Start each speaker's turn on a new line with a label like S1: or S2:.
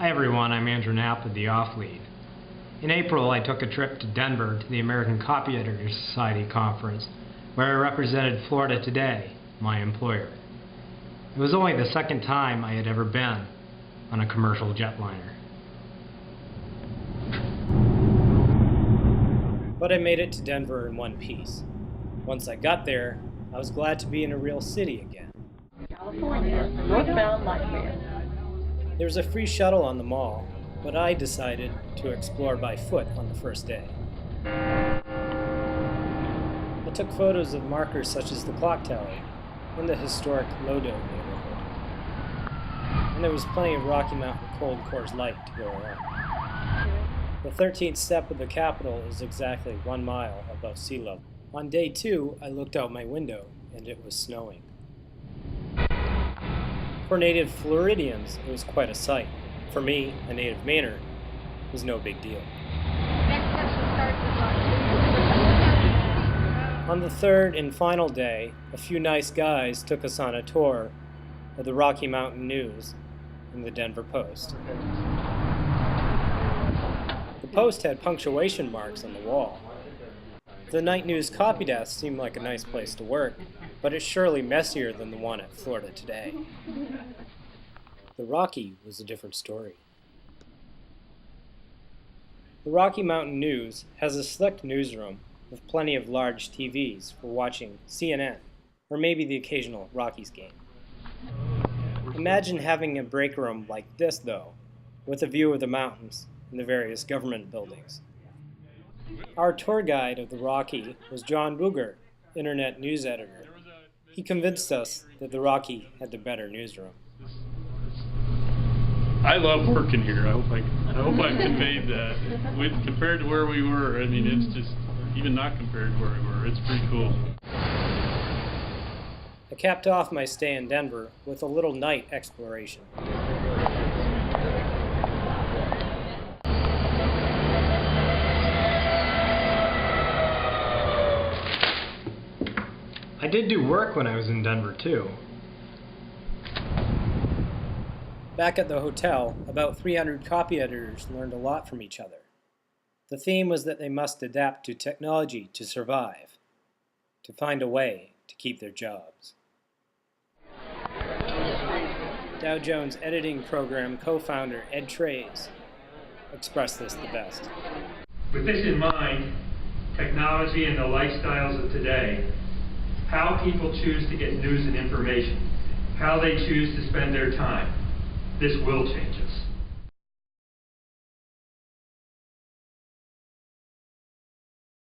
S1: Hi everyone, I'm Andrew Knapp with the Off Lead. In April, I took a trip to Denver to the American Copy Editors Society conference, where I represented Florida Today, my employer. It was only the second time I had ever been on a commercial jetliner. But I made it to Denver in one piece. Once I got there, I was glad to be in a real city again.
S2: California, northbound Lightway.
S1: There was a free shuttle on the mall, but I decided to explore by foot on the first day. I took photos of markers such as the clock tower and the historic Lodo neighborhood. And there was plenty of Rocky Mountain Cold Coors Light to go around. The 13th step of the Capitol is exactly 1 mile above sea level. On day 2, I looked out my window and it was snowing. For native Floridians, it was quite a sight. For me, a native Mainer, it was no big deal. On the third and final day, a few nice guys took us on a tour of the Rocky Mountain News and the Denver Post. The Post had punctuation marks on the wall. The night news copy desk seemed like a nice place to work, but it's surely messier than the one at Florida Today. The Rocky was a different story. The Rocky Mountain News has a slick newsroom with plenty of large TVs for watching CNN, or maybe the occasional Rockies game. Imagine having a break room like this, though, with a view of the mountains and the various government buildings. Our tour guide of the Rocky was John Boogert, internet news editor. He convinced us that the Rocky had the better newsroom.
S3: I love working here. I hope I've conveyed that. Compared to where we were, I mean, it's just, even not compared to where we were, it's pretty cool.
S1: I capped off my stay in Denver with a little night exploration. I did do work when I was in Denver, too. Back at the hotel, about 300 copy editors learned a lot from each other. The theme was that they must adapt to technology to survive, to find a way to keep their jobs. Dow Jones editing program co-founder Ed Trays expressed this the best.
S4: With this in mind, technology and the lifestyles of today, how people choose to get news and information, how they choose to spend their time, this will change us.